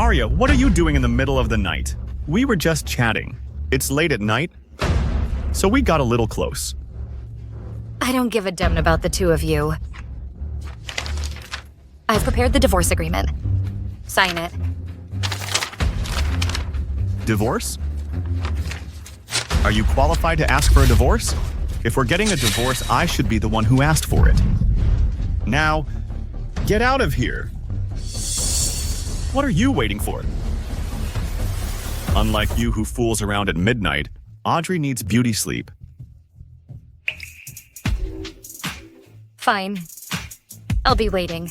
Arya, what are you doing in the middle of the night? We were just chatting. It's late at night, so we got a little close. I don't give a damn about the two of you. I've prepared the divorce agreement. Sign it. Divorce? Are you qualified to ask for a divorce? If we're getting a divorce, I should be the one who asked for it. Now, get out of here. What are you waiting for? Unlike you who fools around at midnight, Audrey needs beauty sleep. Fine. I'll be waiting.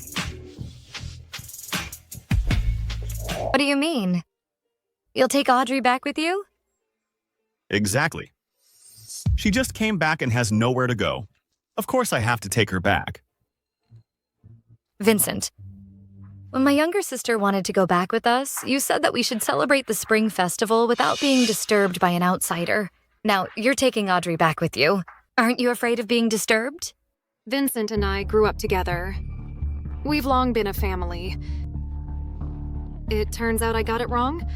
What do you mean? You'll take Audrey back with you? Exactly. She just came back and has nowhere to go. Of course I have to take her back. Vincent, when my younger sister wanted to go back with us, you said that we should celebrate the spring festival without being disturbed by an outsider. Now, you're taking Audrey back with you. Aren't you afraid of being disturbed? Vincent and I grew up together. We've long been a family. It turns out I got it wrong.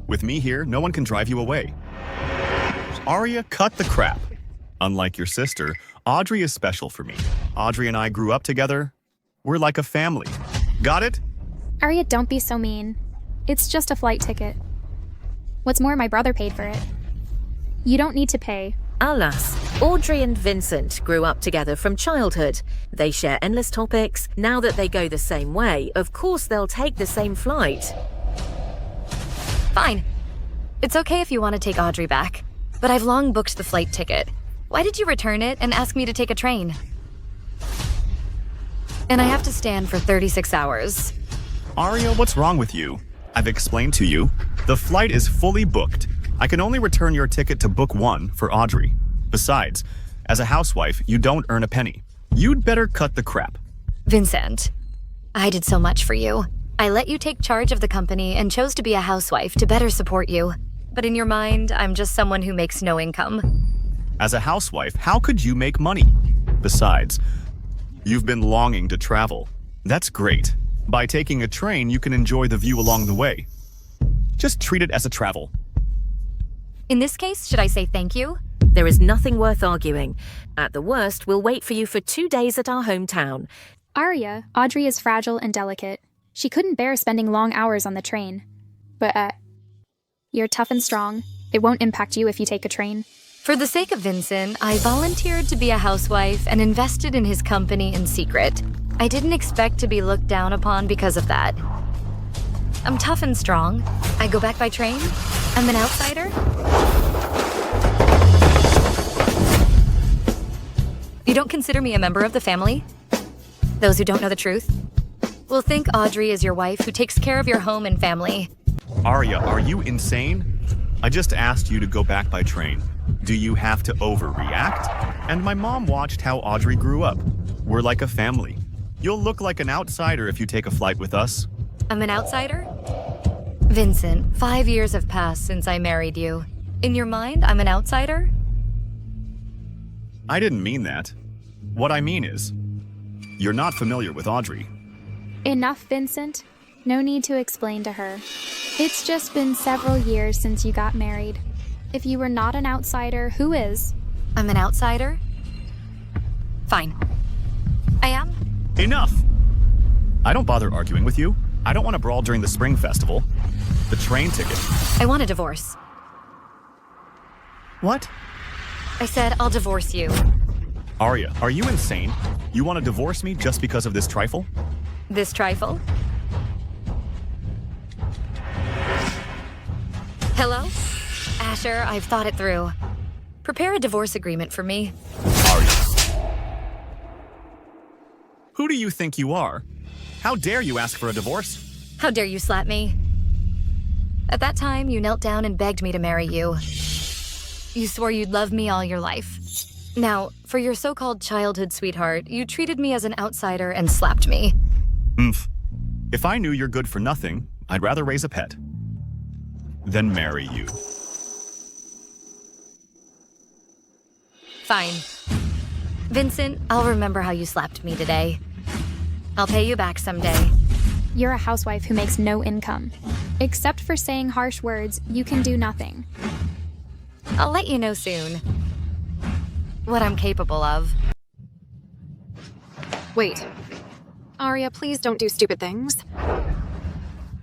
With me here, no one can drive you away. Arya, cut the crap. Unlike your sister, Audrey is special for me. Audrey and I grew up together. We're like a family. Got it? Arya, don't be so mean. It's just a flight ticket. What's more, my brother paid for it. You don't need to pay. Alas, Audrey and Vincent grew up together from childhood. They share endless topics. Now that they go the same way, of course they'll take the same flight. Fine. It's okay if you want to take Audrey back, but I've long booked the flight ticket. Why did you return it and ask me to take a train? And I have to stand for 36 hours. Arya, what's wrong with you? I've explained to you. The flight is fully booked. I can only return your ticket to book one for Audrey. Besides, as a housewife, you don't earn a penny. You'd better cut the crap. Vincent, I did so much for you. I let you take charge of the company and chose to be a housewife to better support you. But in your mind, I'm just someone who makes no income. As a housewife, how could you make money? Besides, you've been longing to travel. That's great. By taking a train, you can enjoy the view along the way. Just treat it as a travel. In this case, should I say thank you? There is nothing worth arguing. At the worst, we'll wait for you for 2 days at our hometown. Arya, Audrey is fragile and delicate. She couldn't bear spending long hours on the train. But, you're tough and strong. It won't impact you if you take a train. For the sake of Vincent, I volunteered to be a housewife and invested in his company in secret. I didn't expect to be looked down upon because of that. I'm tough and strong. I go back by train. I'm an outsider. You don't consider me a member of the family? Those who don't know the truth will think Audrey is your wife who takes care of your home and family. Arya, are you insane? I just asked you to go back by train. Do you have to overreact? And my mom watched how Audrey grew up. We're like a family. You'll look like an outsider if you take a flight with us. I'm an outsider? Vincent, 5 years have passed since I married you. In your mind, I'm an outsider? I didn't mean that. What I mean is, you're not familiar with Audrey. Enough, Vincent. No need to explain to her. It's just been several years since you got married. If you were not an outsider, who is? I'm an outsider? Fine. I am? Enough! I don't bother arguing with you. I don't want to brawl during the spring festival. The train ticket. I want a divorce. What? I said I'll divorce you. Arya, are you insane? You want to divorce me just because of this trifle? This trifle? Hello? Asher, I've thought it through. Prepare a divorce agreement for me. Arya. Who do you think you are? How dare you ask for a divorce? How dare you slap me? At that time, you knelt down and begged me to marry you. You swore you'd love me all your life. Now, for your so-called childhood sweetheart, you treated me as an outsider and slapped me. If I knew you're good for nothing, I'd rather raise a pet than marry you. Fine. Vincent, I'll remember how you slapped me today. I'll pay you back someday. You're a housewife who makes no income. Except for saying harsh words, you can do nothing. I'll let you know soon what I'm capable of. Wait. Arya, please don't do stupid things.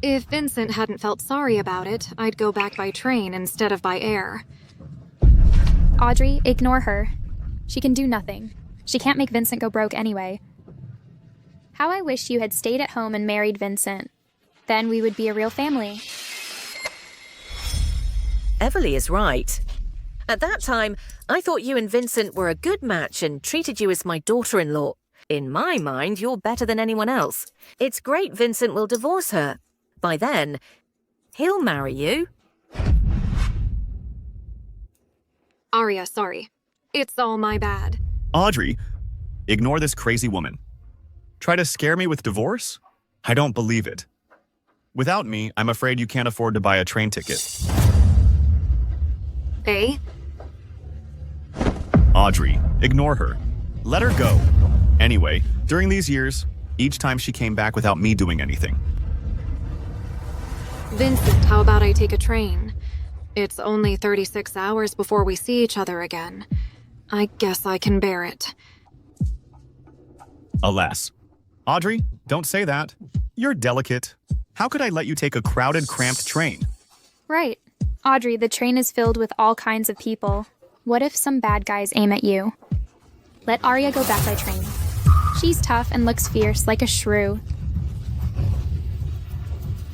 If Vincent hadn't felt sorry about it, I'd go back by train instead of by air. Audrey, ignore her. She can do nothing. She can't make Vincent go broke anyway. How I wish you had stayed at home and married Vincent. Then we would be a real family. Everly is right. At that time, I thought you and Vincent were a good match and treated you as my daughter-in-law. In my mind, you're better than anyone else. It's great Vincent will divorce her. By then, he'll marry you. Arya, sorry. It's all my bad. Audrey, ignore this crazy woman. Try to scare me with divorce? I don't believe it. Without me, I'm afraid you can't afford to buy a train ticket. Eh? Audrey, ignore her. Let her go. Anyway, during these years, each time she came back without me doing anything. Vincent, how about I take a train? It's only 36 hours before we see each other again. I guess I can bear it. Alas. Audrey, don't say that. You're delicate. How could I let you take a crowded, cramped train? Right. Audrey, the train is filled with all kinds of people. What if some bad guys aim at you? Let Arya go back by train. She's tough and looks fierce like a shrew.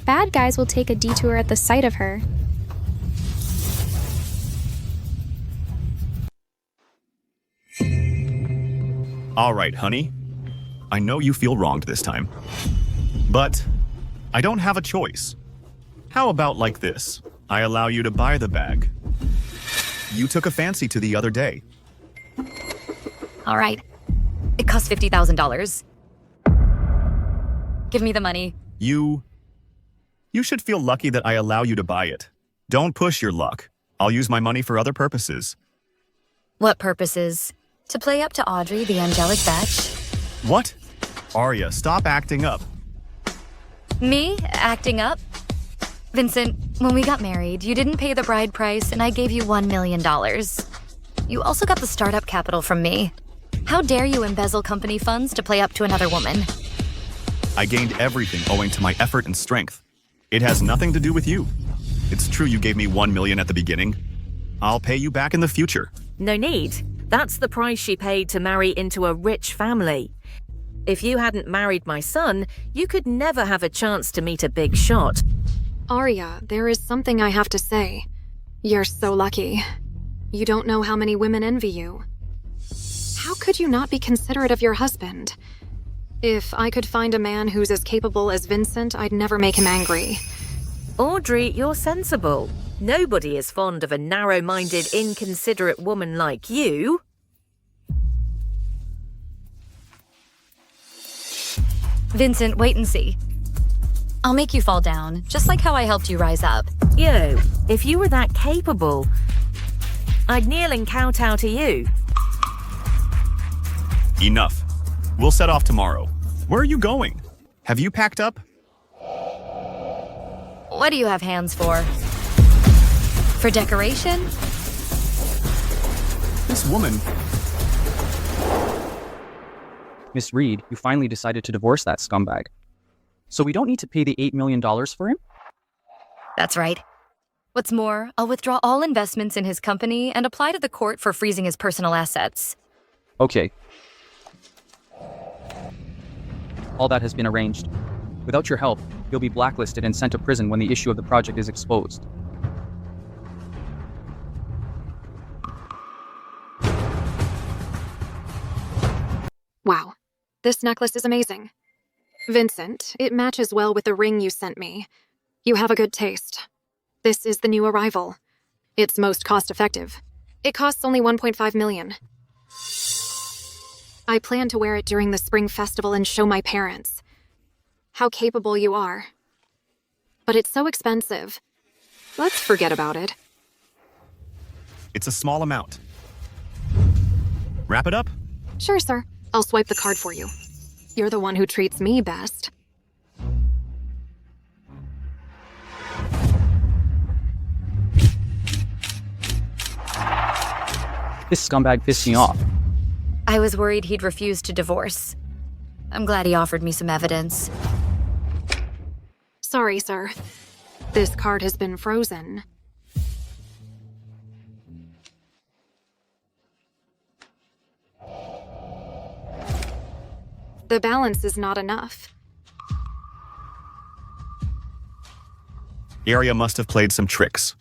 Bad guys will take a detour at the sight of her. All right, honey. I know you feel wronged this time. But I don't have a choice. How about like this? I allow you to buy the bag. You took a fancy to the other day. All right. It costs $50,000. Give me the money. You should feel lucky that I allow you to buy it. Don't push your luck. I'll use my money for other purposes. What purposes? To play up to Audrey, the angelic bitch? What? Arya, stop acting up. Me? Acting up? Vincent, when we got married, you didn't pay the bride price and I gave you $1 million. You also got the startup capital from me. How dare you embezzle company funds to play up to another woman? I gained everything owing to my effort and strength. It has nothing to do with you. It's true you gave me $1 million at the beginning. I'll pay you back in the future. No need. That's the price she paid to marry into a rich family. If you hadn't married my son, you could never have a chance to meet a big shot. Arya, there is something I have to say. You're so lucky. You don't know how many women envy you. How could you not be considerate of your husband? If I could find a man who's as capable as Vincent, I'd never make him angry. Audrey, you're sensible. Nobody is fond of a narrow-minded, inconsiderate woman like you. Vincent, wait and see. I'll make you fall down, just like how I helped you rise up. Yo, if you were that capable, I'd kneel and kowtow to you. Enough. We'll set off tomorrow. Where are you going? Have you packed up? What do you have hands for? For decoration? This woman... Miss Reed, you finally decided to divorce that scumbag. So we don't need to pay the $8 million for him? That's right. What's more, I'll withdraw all investments in his company and apply to the court for freezing his personal assets. Okay. All that has been arranged. Without your help, you'll be blacklisted and sent to prison when the issue of the project is exposed. Wow. This necklace is amazing. Vincent, it matches well with the ring you sent me. You have a good taste. This is the new arrival. It's most cost-effective. It costs only $1.5 million. I plan to wear it during the spring festival and show my parents how capable you are. But it's so expensive. Let's forget about it. It's a small amount. Wrap it up? Sure, sir. I'll swipe the card for you. You're the one who treats me best. This scumbag pissed me off. I was worried he'd refuse to divorce. I'm glad he offered me some evidence. Sorry, sir. This card has been frozen. The balance is not enough. Aria must have played some tricks.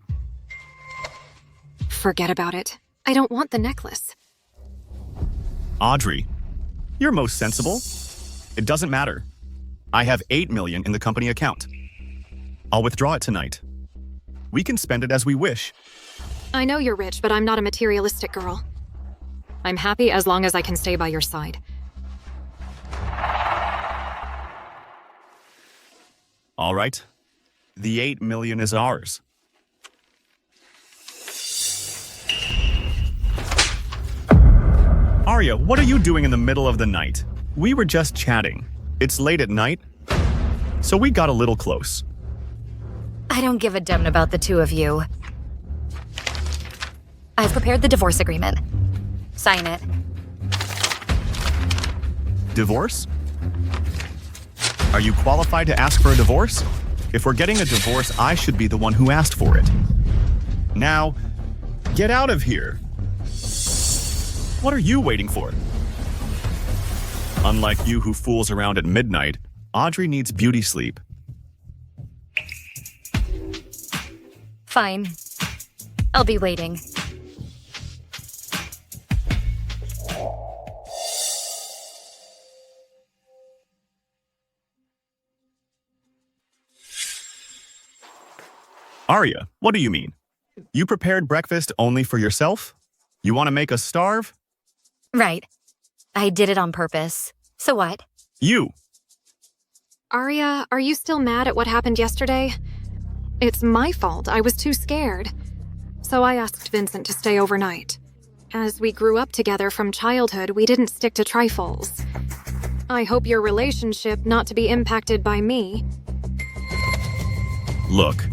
Forget about it. I don't want the necklace. Audrey, you're most sensible. It doesn't matter. I have 8 million in the company account. I'll withdraw it tonight. We can spend it as we wish. I know you're rich, but I'm not a materialistic girl. I'm happy as long as I can stay by your side. All right. The 8 million is ours. Arya, what are you doing in the middle of the night? We were just chatting. It's late at night, so we got a little close. I don't give a damn about the two of you. I've prepared the divorce agreement. Sign it. Divorce? Are you qualified to ask for a divorce? If we're getting a divorce, I should be the one who asked for it. Now, get out of here. What are you waiting for? Unlike you who fools around at midnight, Audrey needs beauty sleep. Fine. I'll be waiting. Arya, what do you mean? You prepared breakfast only for yourself? You want to make us starve? Right. I did it on purpose. So what? You! Arya, are you still mad at what happened yesterday? It's my fault. I was too scared. So I asked Vincent to stay overnight. As we grew up together from childhood, we didn't stick to trifles. I hope your relationship not to be impacted by me. Look,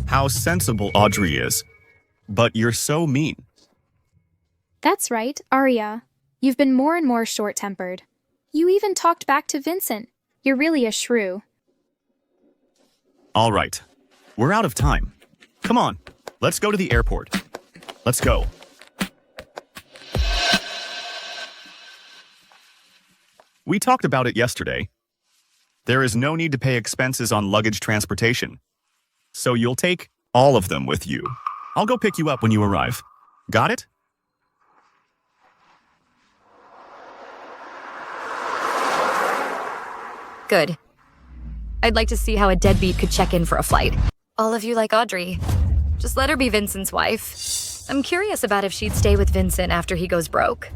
how sensible Audrey is. But you're so mean. That's right, Arya. You've been more and more short-tempered. You even talked back to Vincent. You're really a shrew. All right. We're out of time. Come on, let's go to the airport. Let's go. We talked about it yesterday. There is no need to pay expenses on luggage transportation. So you'll take all of them with you. I'll go pick you up when you arrive. Got it? Good. I'd like to see how a deadbeat could check in for a flight. All of you like Audrey. Just let her be Vincent's wife. I'm curious about if she'd stay with Vincent after he goes broke.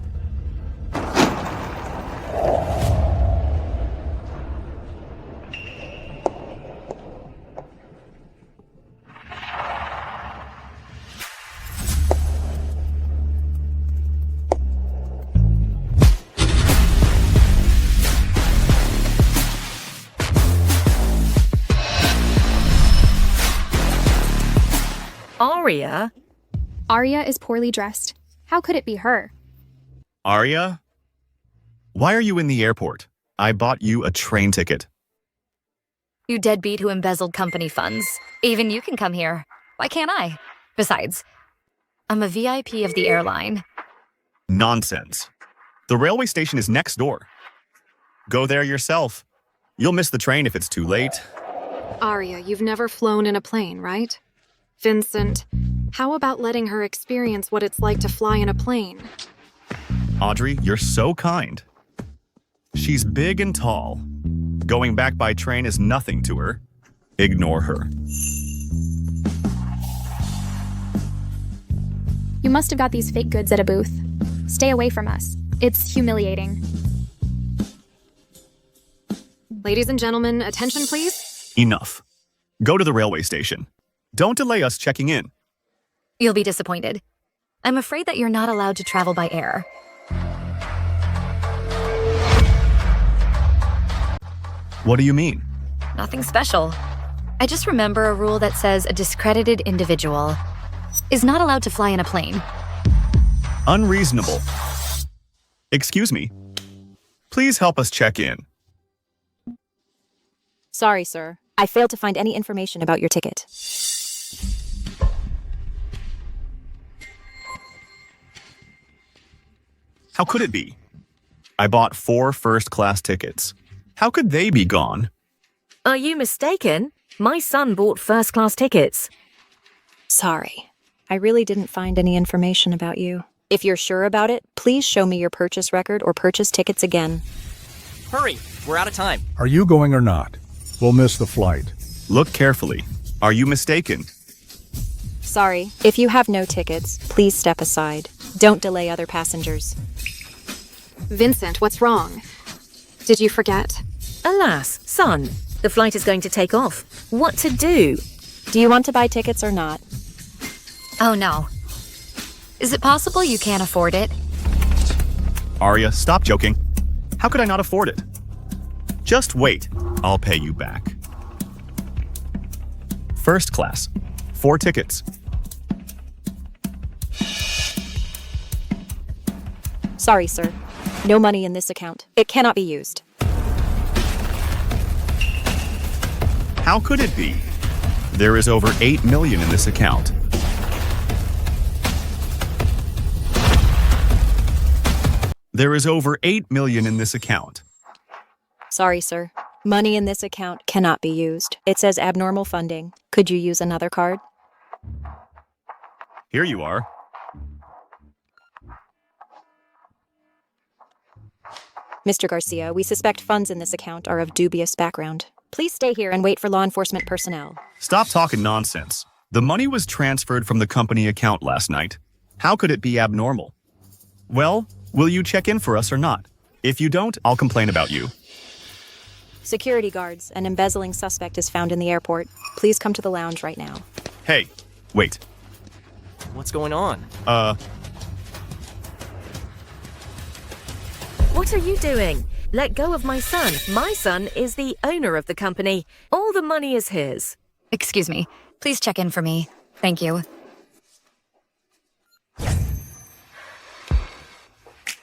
Arya? Arya is poorly dressed. How could it be her? Arya? Why are you in the airport? I bought you a train ticket. You deadbeat who embezzled company funds. Even you can come here. Why can't I? Besides, I'm a VIP of the airline. Nonsense. The railway station is next door. Go there yourself. You'll miss the train if it's too late. Arya, you've never flown in a plane, right? Vincent, how about letting her experience what it's like to fly in a plane? Audrey, you're so kind. She's big and tall. Going back by train is nothing to her. Ignore her. You must have got these fake goods at a booth. Stay away from us. It's humiliating. Ladies and gentlemen, attention please. Enough. Go to the railway station. Don't delay us checking in. You'll be disappointed. I'm afraid that you're not allowed to travel by air. What do you mean? Nothing special. I just remember a rule that says a discredited individual is not allowed to fly in a plane. Unreasonable. Excuse me. Please help us check in. Sorry, sir. I failed to find any information about your ticket. How could it be? I bought 4 first-class tickets. How could they be gone? Are you mistaken? My son bought first-class tickets. Sorry. I really didn't find any information about you. If you're sure about it, please show me your purchase record or purchase tickets again. Hurry! We're out of time. Are you going or not? We'll miss the flight. Look carefully. Are you mistaken? Sorry. If you have no tickets, please step aside. Don't delay other passengers. Vincent, what's wrong? Did you forget? Alas, son, the flight is going to take off. What to do? Do you want to buy tickets or not? Oh no. Is it possible you can't afford it? Arya, stop joking. How could I not afford it? Just wait. I'll pay you back. First class. 4 tickets. Sorry, sir. No money in this account. It cannot be used. How could it be? There is over 8 million in this account. There is over 8 million in this account. Sorry, sir. Money in this account cannot be used. It says abnormal funding. Could you use another card? Here you are. Mr. Garcia, we suspect funds in this account are of dubious background. Please stay here and wait for law enforcement personnel. Stop talking nonsense. The money was transferred from the company account last night. How could it be abnormal? Well, will you check in for us or not? If you don't, I'll complain about you. Security guards, an embezzling suspect is found in the airport. Please come to the lounge right now. Hey, wait. What's going on? What are you doing? Let go of my son. My son is the owner of the company. All the money is his. Excuse me. Please check in for me. Thank you.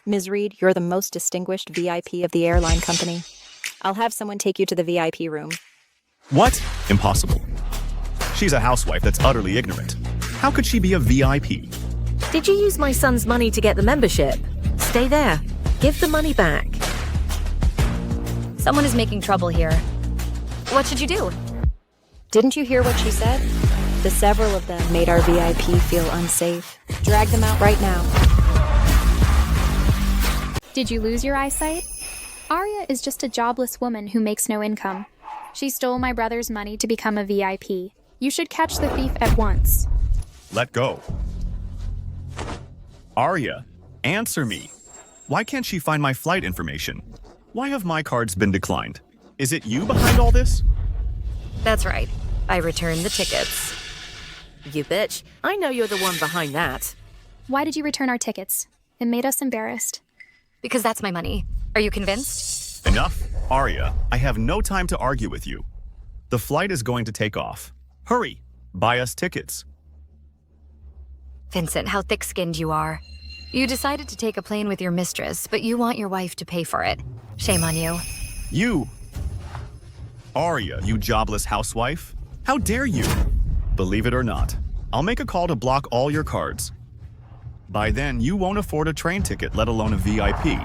Ms. Reed, you're the most distinguished VIP of the airline company. I'll have someone take you to the VIP room. What? Impossible. She's a housewife that's utterly ignorant. How could she be a VIP? Did you use my son's money to get the membership? Stay there. Give the money back. Someone is making trouble here. What should you do? Didn't you hear what she said? The several of them made our VIP feel unsafe. Drag them out right now. Did you lose your eyesight? Arya is just a jobless woman who makes no income. She stole my brother's money to become a VIP. You should catch the thief at once. Let go. Arya, answer me. Why can't she find my flight information? Why have my cards been declined? Is it you behind all this? That's right. I returned the tickets. You bitch. I know you're the one behind that. Why did you return our tickets? It made us embarrassed. Because that's my money. Are you convinced? Enough. Arya, I have no time to argue with you. The flight is going to take off. Hurry. Buy us tickets. Vincent, how thick-skinned you are. You decided to take a plane with your mistress, but you want your wife to pay for it. Shame on you. You. Arya, you jobless housewife. How dare you? Believe it or not, I'll make a call to block all your cards. By then, you won't afford a train ticket, let alone a VIP.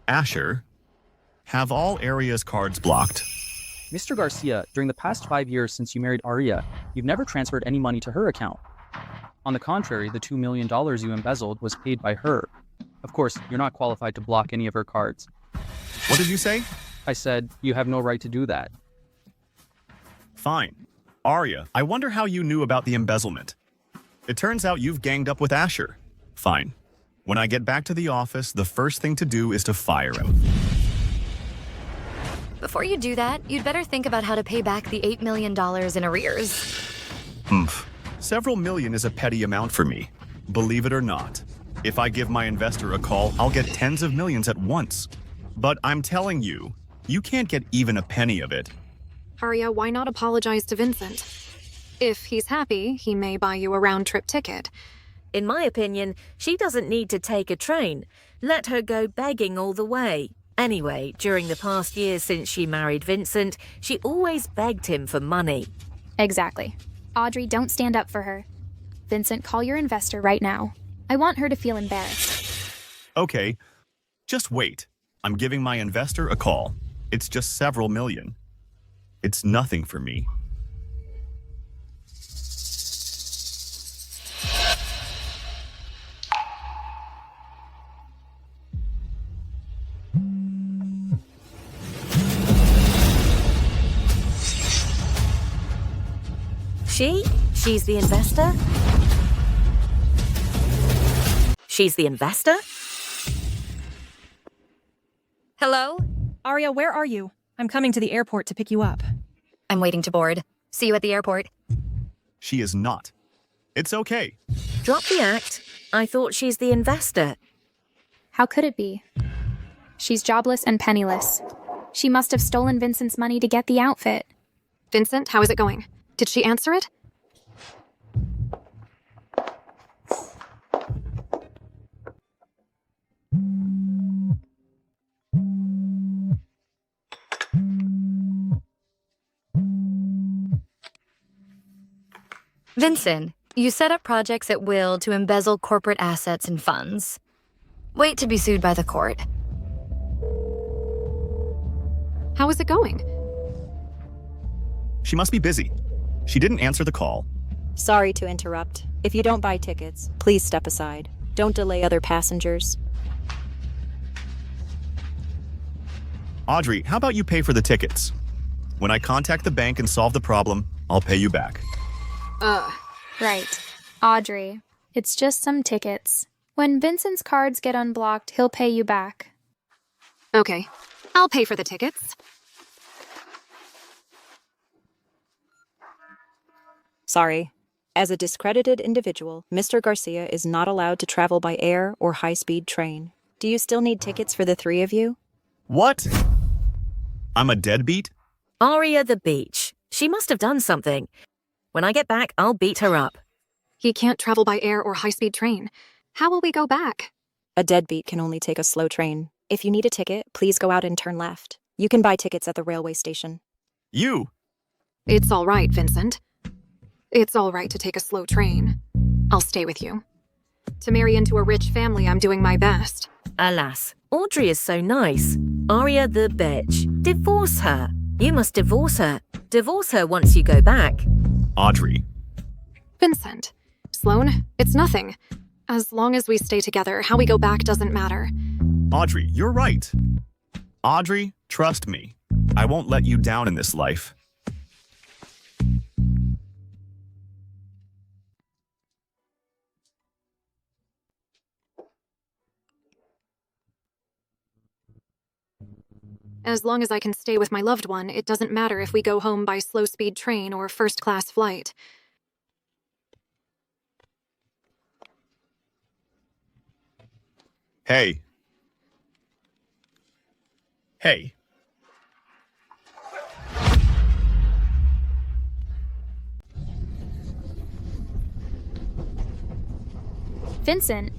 Asher, have all Arya's cards blocked. Mr. Garcia, during the past 5 years since you married Arya, you've never transferred any money to her account. On the contrary, the $2 million you embezzled was paid by her. Of course, you're not qualified to block any of her cards. What did you say? I said, you have no right to do that. Fine. Arya, I wonder how you knew about the embezzlement. It turns out you've ganged up with Asher. Fine. When I get back to the office, the first thing to do is to fire him. Before you do that, you'd better think about how to pay back the $8 million in arrears. Several million is a petty amount for me. Believe it or not. If I give my investor a call, I'll get tens of millions at once. But I'm telling you, you can't get even a penny of it. Arya, why not apologize to Vincent? If he's happy, he may buy you a round-trip ticket. In my opinion, she doesn't need to take a train. Let her go begging all the way. Anyway, during the past years since she married Vincent, she always begged him for money. Exactly. Audrey, don't stand up for her. Vincent, call your investor right now. I want her to feel embarrassed. Okay, just wait. I'm giving my investor a call. It's just several million. It's nothing for me. She's the investor? She's the investor? Hello? Aria, where are you? I'm coming to the airport to pick you up. I'm waiting to board. See you at the airport. She is not. It's okay. Drop the act. I thought she's the investor. How could it be? She's jobless and penniless. She must have stolen Vincent's money to get the outfit. Vincent, how is it going? Did she answer it? Vincent, you set up projects at will to embezzle corporate assets and funds. Wait to be sued by the court. How is it going? She must be busy. She didn't answer the call. Sorry to interrupt. If you don't buy tickets, please step aside. Don't delay other passengers. Audrey, how about you pay for the tickets? When I contact the bank and solve the problem, I'll pay you back. Right. Audrey, it's just some tickets. When Vincent's cards get unblocked, he'll pay you back. Okay, I'll pay for the tickets. Sorry. As a discredited individual, Mr. Garcia is not allowed to travel by air or high-speed train. Do you still need tickets for the three of you? What? I'm a deadbeat? Aria the beach. She must have done something. When I get back, I'll beat her up. He can't travel by air or high-speed train. How will we go back? A deadbeat can only take a slow train. If you need a ticket, please go out and turn left. You can buy tickets at the railway station. You! It's all right, Vincent. It's all right to take a slow train. I'll stay with you. To marry into a rich family, I'm doing my best. Alas, Audrey is so nice. Aria the bitch. Divorce her. You must divorce her. Divorce her once you go back. Audrey. Vincent. Sloane, it's nothing. As long as we stay together, how we go back doesn't matter. Audrey, you're right. Audrey, trust me. I won't let you down in this life. As long as I can stay with my loved one, it doesn't matter if we go home by slow-speed train or first-class flight. Hey. Hey. Vincent,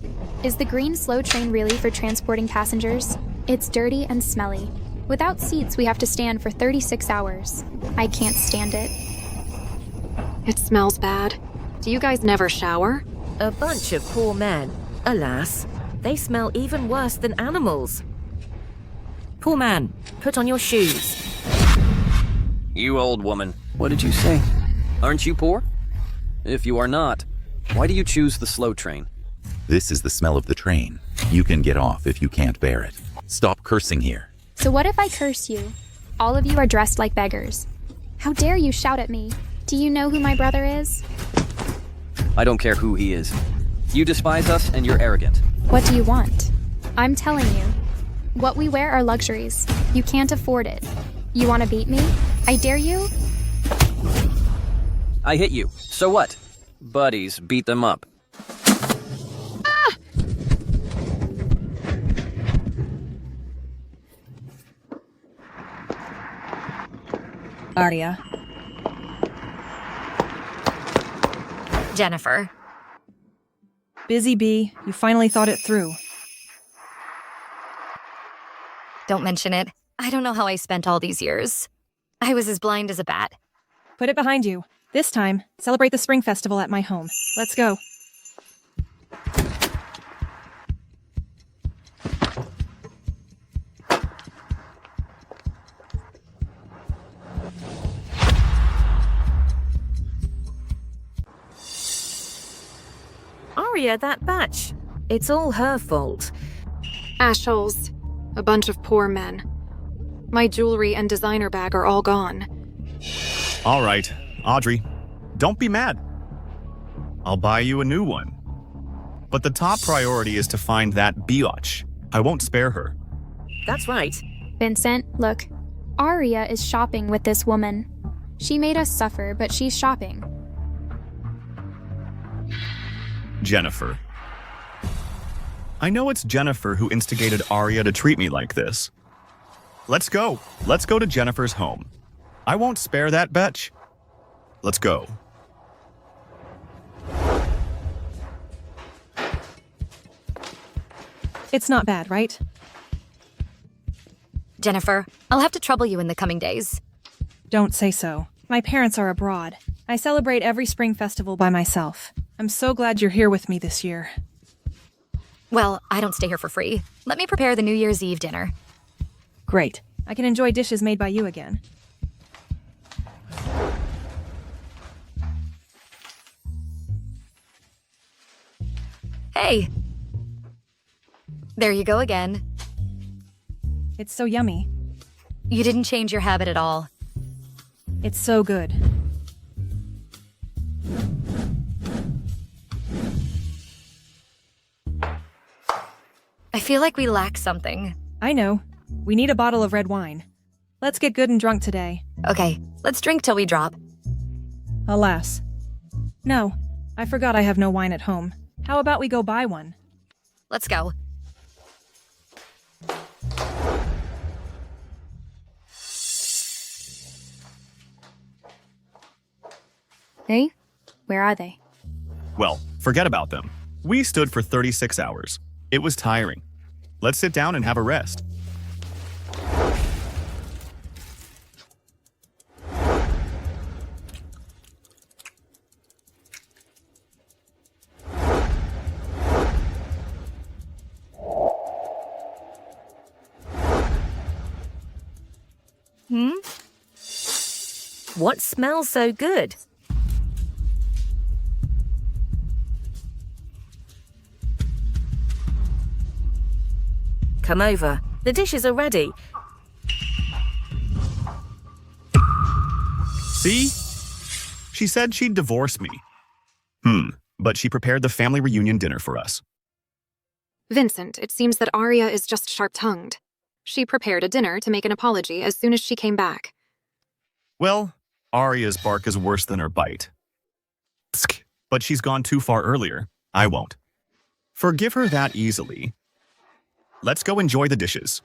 is the green slow train really for transporting passengers? It's dirty and smelly. Without seats, we have to stand for 36 hours. I can't stand it. It smells bad. Do you guys never shower? A bunch of poor men. Alas, they smell even worse than animals. Poor man, put on your shoes. You old woman, what did you say? Aren't you poor? If you are not, why do you choose the slow train? This is the smell of the train. You can get off if you can't bear it. Stop cursing here. So what if I curse you? All of you are dressed like beggars. How dare you shout at me? Do you know who my brother is? I don't care who he is. You despise us and you're arrogant. What do you want? I'm telling you. What we wear are luxuries. You can't afford it. You want to beat me? I dare you? I hit you. So what? Buddies, beat them up. Aria. Jennifer. Busy bee, you finally thought it through. Don't mention it. I don't know how I spent all these years. I was as blind as a bat. Put it behind you. This time, celebrate the spring festival at my home. Let's go. Aria, that batch. It's all her fault. Ashholes. A bunch of poor men. My jewelry and designer bag are all gone. All right, Audrey, don't be mad. I'll buy you a new one. But the top priority is to find that biatch. I won't spare her. That's right. Vincent, look. Aria is shopping with this woman. She made us suffer, but she's shopping. Jennifer. I know it's Jennifer who instigated Aria to treat me like this. Let's go. Let's go to Jennifer's home. I won't spare that bitch. Let's go. It's not bad, right? Jennifer, I'll have to trouble you in the coming days. Don't say so. My parents are abroad. I celebrate every spring festival by myself. I'm so glad you're here with me this year. Well, I don't stay here for free. Let me prepare the New Year's Eve dinner. Great. I can enjoy dishes made by you again. Hey! There you go again. It's so yummy. You didn't change your habit at all. It's so good. I feel like we lack something. I know. We need a bottle of red wine. Let's get good and drunk today. Okay, let's drink till we drop. Alas. No, I forgot I have no wine at home. How about we go buy one? Let's go. Hey? Where are they? Well, forget about them. We stood for 36 hours. It was tiring. Let's sit down and have a rest. What smells so good? Come over. The dishes are ready. See? She said she'd divorce me. But she prepared the family reunion dinner for us. Vincent, it seems that Aria is just sharp-tongued. She prepared a dinner to make an apology as soon as she came back. Well, Aria's bark is worse than her bite. Psk, but she's gone too far earlier. I won't. Forgive her that easily. Let's go enjoy the dishes.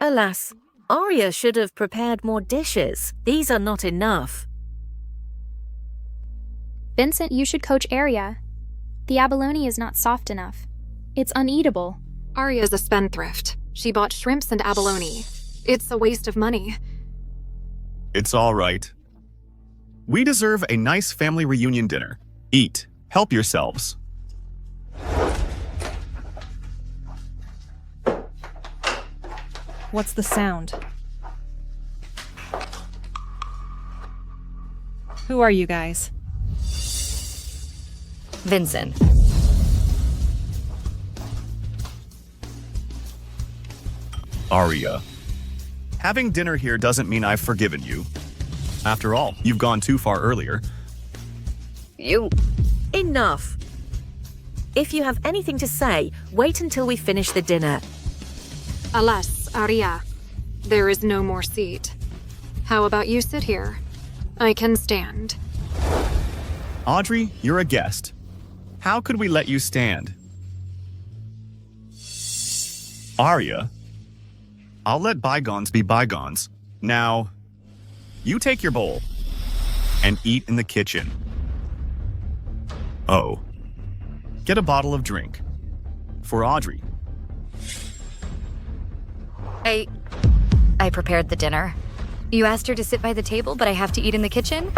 Alas, Aria should have prepared more dishes. These are not enough. Vincent, you should coach Aria. The abalone is not soft enough. It's uneatable. Aria's a spendthrift. She bought shrimps and abalone. It's a waste of money. It's all right. We deserve a nice family reunion dinner. Eat. Help yourselves. What's the sound? Who are you guys? Vincent. Aria. Having dinner here doesn't mean I've forgiven you. After all, you've gone too far earlier. Enough. If you have anything to say, wait until we finish the dinner. Alas, Aria, there is no more seat. How about you sit here? I can stand. Audrey, you're a guest. How could we let you stand? Aria, I'll let bygones be bygones. Now, You take your bowl and eat in the kitchen. Oh. Get a bottle of drink. For Audrey. I prepared the dinner. You asked her to sit by the table, but I have to eat in the kitchen?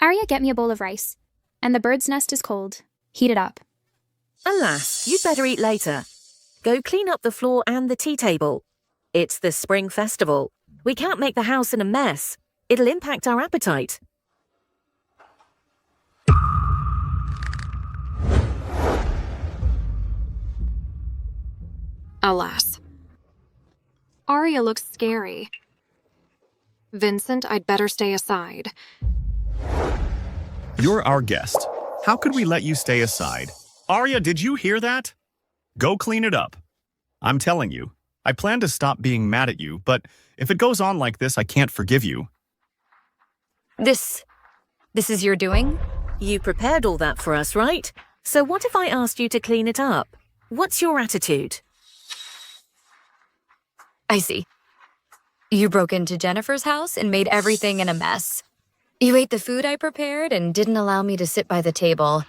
Arya, get me a bowl of rice. And the bird's nest is cold. Heat it up. Alas, you'd better eat later. Go clean up the floor and the tea table. It's the spring festival. We can't make the house in a mess. It'll impact our appetite. Alas. Arya looks scary. Vincent, I'd better stay aside. You're our guest. How could we let you stay aside? Arya, did you hear that? Go clean it up. I'm telling you, I plan to stop being mad at you, but if it goes on like this, I can't forgive you. This is your doing? You prepared all that for us, right? So what if I asked you to clean it up? What's your attitude? I see. You broke into Jennifer's house and made everything in a mess. You ate the food I prepared and didn't allow me to sit by the table.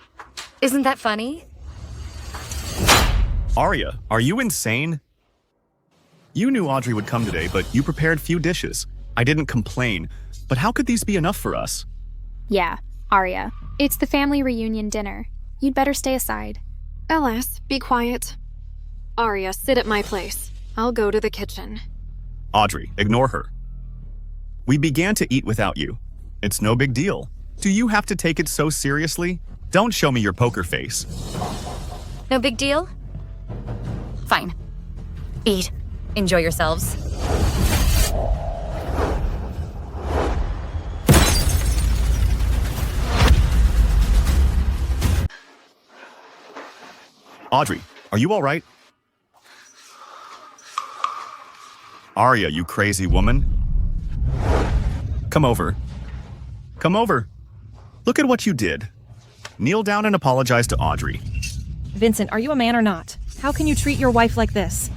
Isn't that funny? Arya, are you insane? You knew Audrey would come today, but you prepared few dishes. I didn't complain, but how could these be enough for us? Yeah, Arya. It's the family reunion dinner. You'd better stay aside. Alas, be quiet. Arya, sit at my place. I'll go to the kitchen. Audrey, ignore her. We began to eat without you. It's no big deal. Do you have to take it so seriously? Don't show me your poker face. No big deal? Fine. Eat. Enjoy yourselves. Audrey, are you all right? Arya, you crazy woman. Come over. Come over. Look at what you did. Kneel down and apologize to Audrey. Vincent, are you a man or not? How can you treat your wife like this?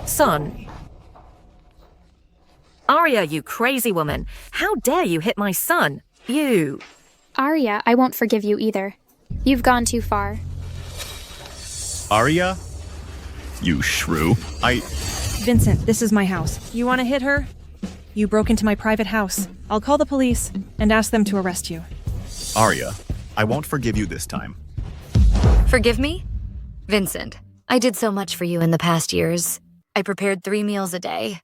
Son. Arya, you crazy woman. How dare you hit my son? You. Arya, I won't forgive you either. You've gone too far. Arya? You shrew. Vincent, this is my house. You want to hit her? You broke into my private house. I'll call the police and ask them to arrest you. Arya, I won't forgive you this time. Forgive me? Vincent, I did so much for you in the past years. I prepared 3 meals a day.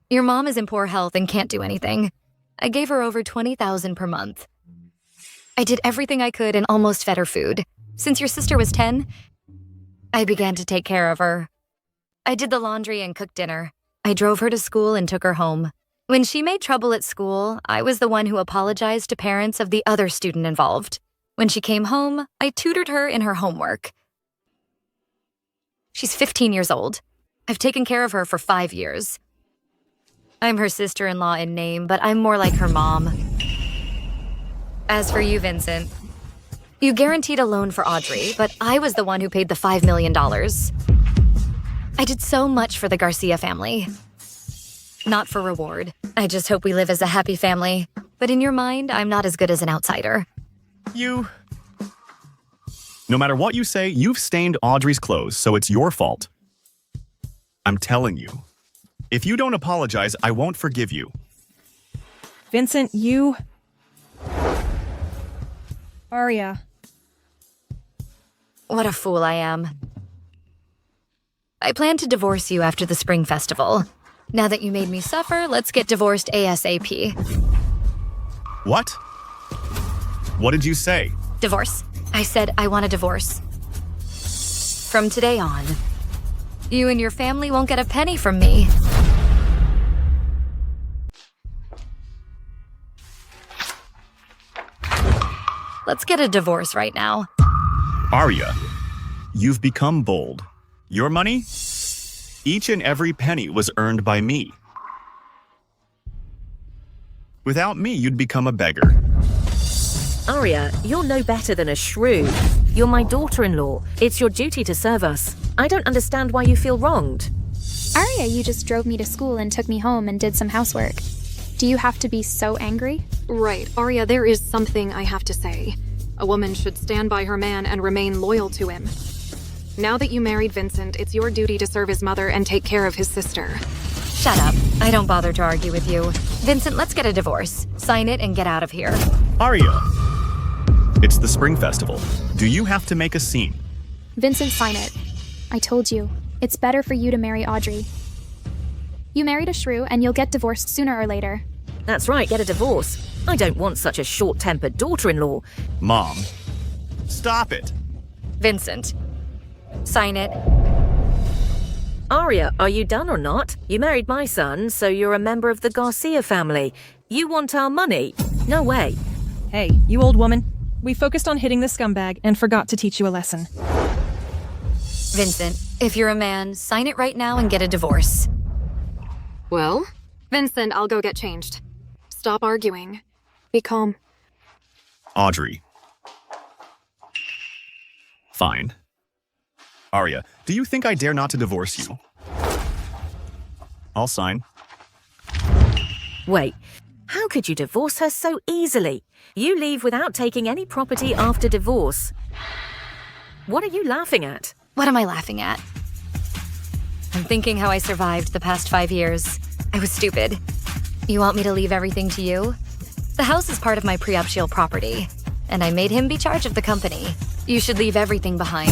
Your mom is in poor health and can't do anything. I gave her over $20,000 per month. I did everything I could and almost fed her food. Since your sister was 10, I began to take care of her. I did the laundry and cooked dinner. I drove her to school and took her home. When she made trouble at school, I was the one who apologized to parents of the other student involved. When she came home, I tutored her in her homework. She's 15 years old. I've taken care of her for 5 years. I'm her sister-in-law in name, but I'm more like her mom. As for you, Vincent, you guaranteed a loan for Audrey, but I was the one who paid the $5 million. I did so much for the Garcia family. Not for reward. I just hope we live as a happy family. But in your mind, I'm not as good as an outsider. No matter what you say, you've stained Audrey's clothes, so it's your fault. I'm telling you. If you don't apologize, I won't forgive you. Vincent, you... Arya. What a fool I am. I plan to divorce you after the spring festival. Now that you made me suffer, let's get divorced ASAP. What? What did you say? Divorce. I said I want a divorce. From today on, you and your family won't get a penny from me. Let's get a divorce right now. Arya, you've become bold. Your money? Each and every penny was earned by me. Without me, you'd become a beggar. Arya, you're no better than a shrew. You're my daughter-in-law. It's your duty to serve us. I don't understand why you feel wronged. Arya, you just drove me to school and took me home and did some housework. Do you have to be so angry? Right, Arya, there is something I have to say. A woman should stand by her man and remain loyal to him. Now that you married Vincent, it's your duty to serve his mother and take care of his sister. Shut up. I don't bother to argue with you. Vincent, let's get a divorce. Sign it and get out of here. Arya, it's the Spring Festival. Do you have to make a scene? Vincent, sign it. I told you. It's better for you to marry Audrey. You married a shrew and you'll get divorced sooner or later. That's right, get a divorce. I don't want such a short-tempered daughter-in-law. Mom, stop it. Vincent, sign it. Arya, are you done or not? You married my son, so you're a member of the Garcia family. You want our money? No way. Hey, you old woman. We focused on hitting the scumbag and forgot to teach you a lesson. Vincent, if you're a man, sign it right now and get a divorce. Well, Vincent, I'll go get changed. Stop arguing. Be calm. Audrey. Fine. Arya, do you think I dare not to divorce you? I'll sign. Wait, how could you divorce her so easily? You leave without taking any property after divorce. What are you laughing at? What am I laughing at? I'm thinking how I survived the past 5 years. I was stupid. You want me to leave everything to you? The house is part of my prenuptial property, and I made him be charge of the company. You should leave everything behind.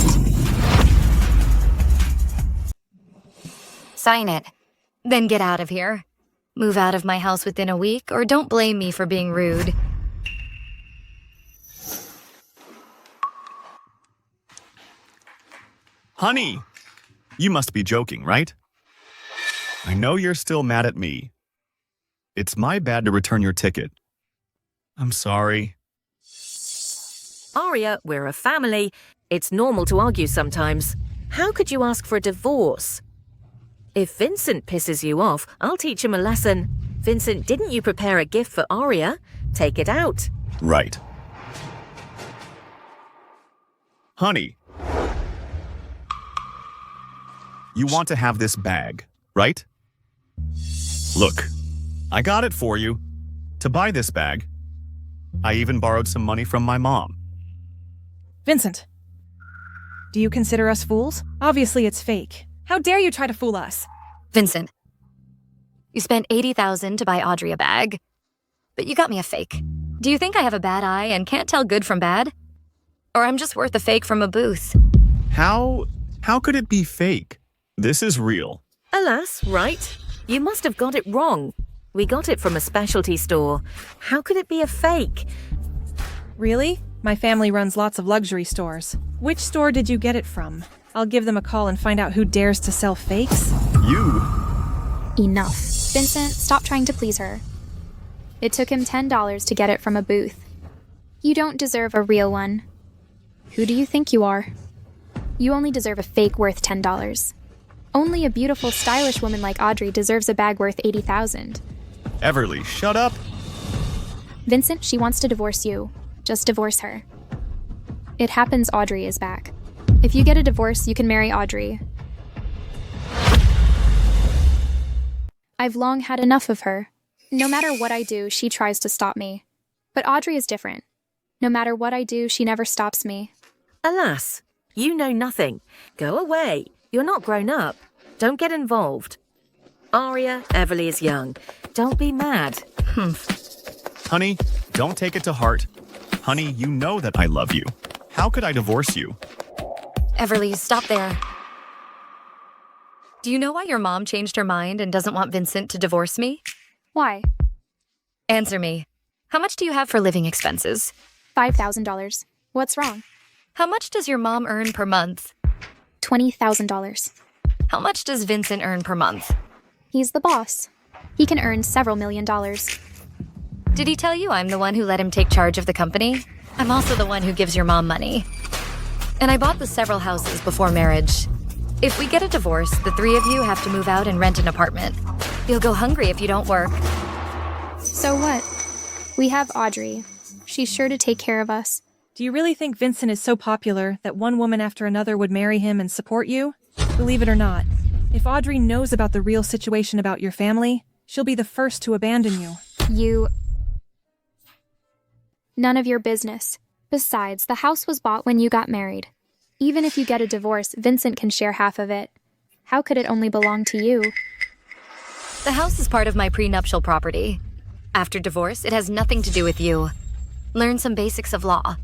Sign it. Then get out of here. Move out of my house within a week, or don't blame me for being rude. Honey, you must be joking, right? I know you're still mad at me. It's my bad to return your ticket. I'm sorry. Arya, we're a family. It's normal to argue sometimes. How could you ask for a divorce? If Vincent pisses you off, I'll teach him a lesson. Vincent, didn't you prepare a gift for Arya? Take it out. Right. Honey, you want to have this bag, right? Look, I got it for you. To buy this bag, I even borrowed some money from my mom. Vincent, do you consider us fools? Obviously it's fake. How dare you try to fool us? Vincent, you spent $80,000 to buy Audrey a bag, but you got me a fake. Do you think I have a bad eye and can't tell good from bad? Or I'm just worth a fake from a booth? How could it be fake? This is real. Alas, right. You must have got it wrong. We got it from a specialty store. How could it be a fake? Really? My family runs lots of luxury stores. Which store did you get it from? I'll give them a call and find out who dares to sell fakes. You? Enough. Vincent, stop trying to please her. It took him $10 to get it from a booth. You don't deserve a real one. Who do you think you are? You only deserve a fake worth $10. Only a beautiful, stylish woman like Audrey deserves a bag worth $80,000. Everly, shut up. Vincent, she wants to divorce you. Just divorce her. It happens Audrey is back. If you get a divorce, you can marry Audrey. I've long had enough of her. No matter what I do, she tries to stop me. But Audrey is different. No matter what I do, she never stops me. Alas, you know nothing. Go away. You're not grown up. Don't get involved. Arya, Everly is young. Don't be mad. Honey, don't take it to heart. Honey, you know that I love you. How could I divorce you? Everly, stop there. Do you know why your mom changed her mind and doesn't want Vincent to divorce me? Why? Answer me. How much do you have for living expenses? $5,000. What's wrong? How much does your mom earn per month? $20,000. How much does Vincent earn per month? He's the boss. He can earn several $1,000,000. Did he tell you I'm the one who let him take charge of the company? I'm also the one who gives your mom money. And I bought the several houses before marriage. If we get a divorce, the three of you have to move out and rent an apartment. You'll go hungry if you don't work. So what? We have Audrey. She's sure to take care of us. Do you really think Vincent is so popular that one woman after another would marry him and support you? Believe it or not, if Audrey knows about the real situation about your family, she'll be the first to abandon you. None of your business. Besides, the house was bought when you got married. Even if you get a divorce, Vincent can share half of it. How could it only belong to you? The house is part of my prenuptial property. After divorce, it has nothing to do with you. Learn some basics of law.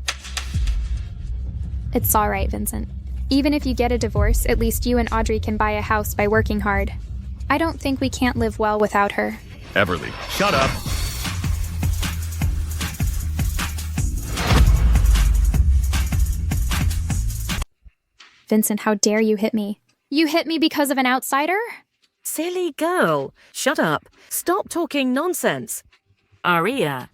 It's all right, Vincent. Even if you get a divorce, at least you and Audrey can buy a house by working hard. I don't think we can't live well without her. Everly, shut up. Vincent, how dare you hit me? You hit me because of an outsider? Silly girl. Shut up. Stop talking nonsense. Aria.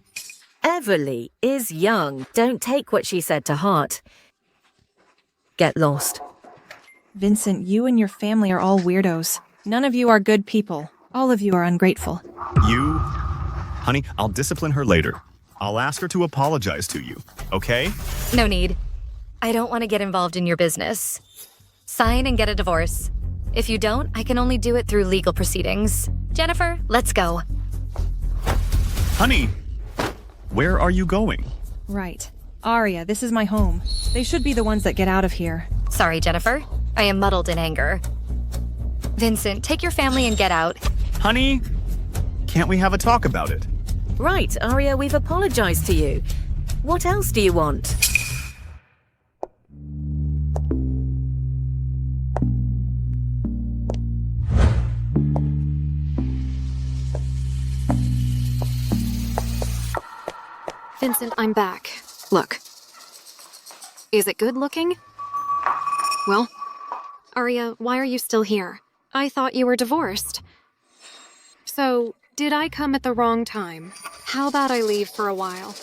Everly is young. Don't take what she said to heart. Get lost. Vincent, you and your family are all weirdos. None of you are good people. All of you are ungrateful. Honey, I'll discipline her later. I'll ask her to apologize to you, okay? No need. I don't want to get involved in your business. Sign and get a divorce. If you don't, I can only do it through legal proceedings. Jennifer, let's go. Honey, where are you going? Right. Aria, this is my home. They should be the ones that get out of here. Sorry, Jennifer. I am muddled in anger. Vincent, take your family and get out. Honey, can't we have a talk about it? Right, Aria, we've apologized to you. What else do you want? Vincent, I'm back. Look. Is it good looking? Well, Aria, why are you still here? I thought you were divorced. So, did I come at the wrong time? How about I leave for a while?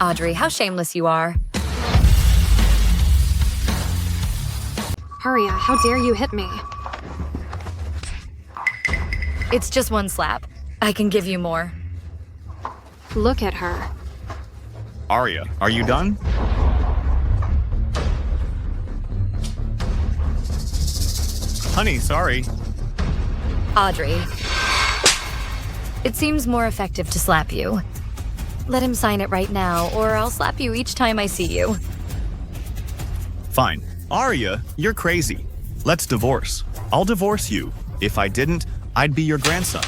Audrey, how shameless you are. Aria, how dare you hit me? It's just one slap. I can give you more. Look at her. Aria, are you done? Honey, sorry. Audrey. It seems more effective to slap you. Let him sign it right now, or I'll slap you each time I see you. Fine. Aria, you're crazy. Let's divorce. I'll divorce you. If I didn't, I'd be your grandson.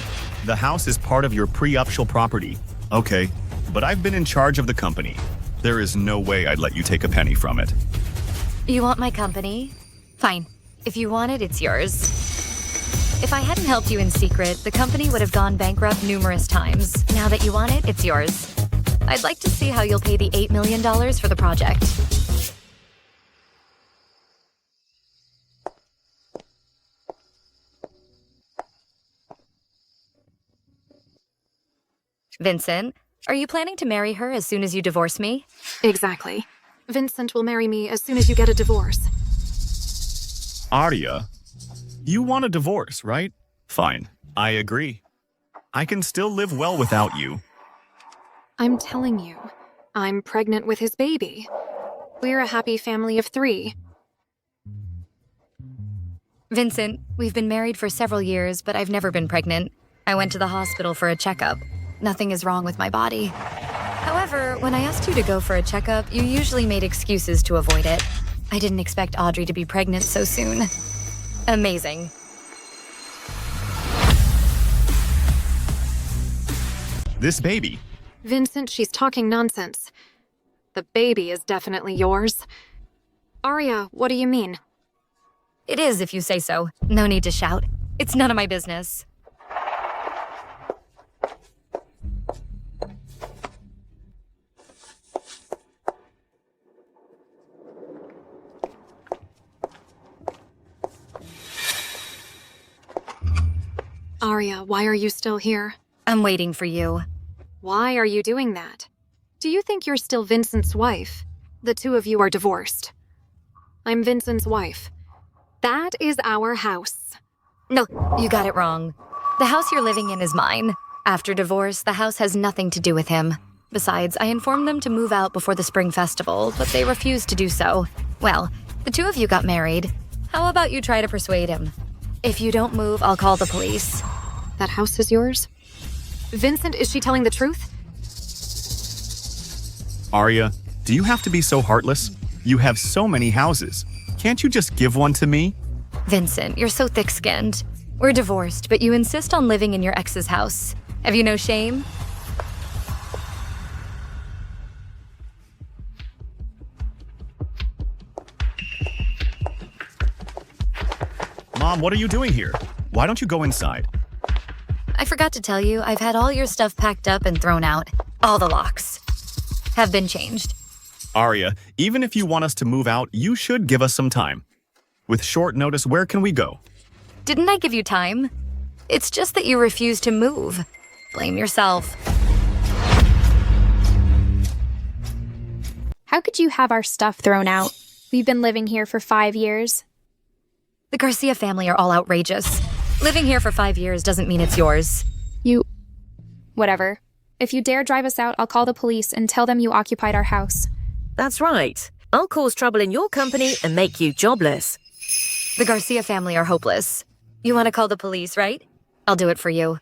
The house is part of your prenuptial property. Okay, but I've been in charge of the company. There is no way I'd let you take a penny from it. You want my company? Fine. If you want it, it's yours. If I hadn't helped you in secret, the company would have gone bankrupt numerous times. Now that you want it, it's yours. I'd like to see how you'll pay the $8 million for the project. Vincent, are you planning to marry her as soon as you divorce me? Exactly. Vincent will marry me as soon as you get a divorce. Aria, you want a divorce, right? Fine, I agree. I can still live well without you. I'm telling you, I'm pregnant with his baby. We're a happy family of 3. Vincent, we've been married for several years, but I've never been pregnant. I went to the hospital for a checkup. Nothing is wrong with my body. However, when I asked you to go for a checkup, you usually made excuses to avoid it. I didn't expect Audrey to be pregnant so soon. Amazing. This baby. Vincent, she's talking nonsense. The baby is definitely yours. Aria, what do you mean? It is, if you say so. No need to shout. It's none of my business. Aria, why are you still here? I'm waiting for you. Why are you doing that? Do you think you're still Vincent's wife? The 2 of you are divorced. I'm Vincent's wife. That is our house. No, you got it wrong. The house you're living in is mine. After divorce, the house has nothing to do with him. Besides, I informed them to move out before the spring festival, but they refused to do so. Well, the two of you got married. How about you try to persuade him? If you don't move, I'll call the police. That house is yours? Vincent, is she telling the truth? Arya, do you have to be so heartless? You have so many houses. Can't you just give one to me? Vincent, you're so thick-skinned. We're divorced, but you insist on living in your ex's house. Have you no shame? Mom, what are you doing here? Why don't you go inside? I forgot to tell you, I've had all your stuff packed up and thrown out. All the locks have been changed. Arya, even if you want us to move out, you should give us some time. With short notice, where can we go? Didn't I give you time? It's just that you refuse to move. Blame yourself. How could you have our stuff thrown out? We've been living here for 5 years. The Garcia family are all outrageous. Living here for 5 years doesn't mean it's yours. Whatever. If you dare drive us out, I'll call the police and tell them you occupied our house. That's right. I'll cause trouble in your company and make you jobless. The Garcia family are hopeless. You want to call the police, right? I'll do it for you.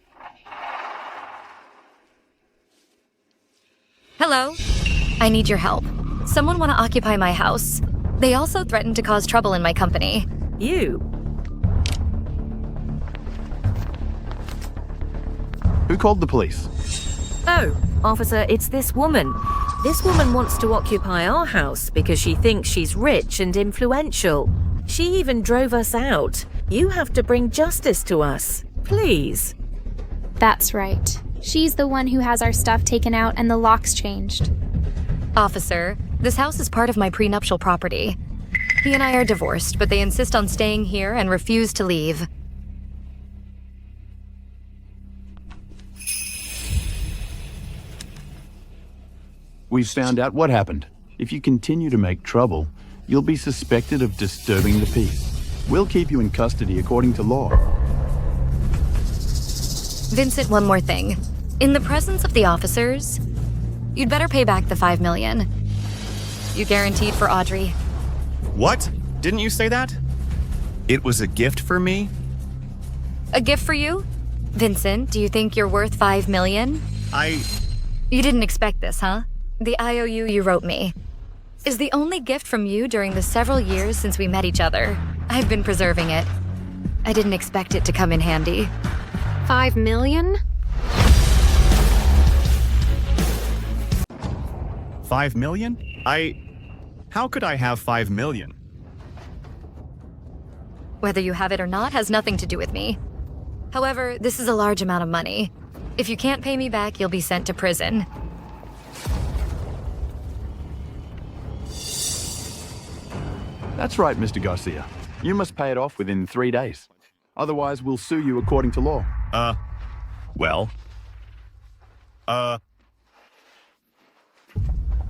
Hello? I need your help. Someone want to occupy my house. They also threatened to cause trouble in my company. You? Who called the police? Oh, officer, it's this woman. This woman wants to occupy our house because she thinks she's rich and influential. She even drove us out. You have to bring justice to us, please. That's right. She's the one who has our stuff taken out and the locks changed. Officer, this house is part of my prenuptial property. He and I are divorced, but they insist on staying here and refuse to leave. We've found out what happened. If you continue to make trouble, you'll be suspected of disturbing the peace. We'll keep you in custody according to law. Vincent, one more thing. In the presence of the officers, you'd better pay back the $5 million. You guaranteed for Audrey. What? Didn't you say that? It was a gift for me? A gift for you? Vincent, do you think you're worth $5 million? You didn't expect this, huh? The IOU you wrote me is the only gift from you during the several years since we met each other. I've been preserving it. I didn't expect it to come in handy. $5 million? $5 million? How could I have $5 million? Whether you have it or not has nothing to do with me. However, this is a large amount of money. If you can't pay me back, you'll be sent to prison. That's right, Mr. Garcia. You must pay it off within 3 days. Otherwise, we'll sue you according to law.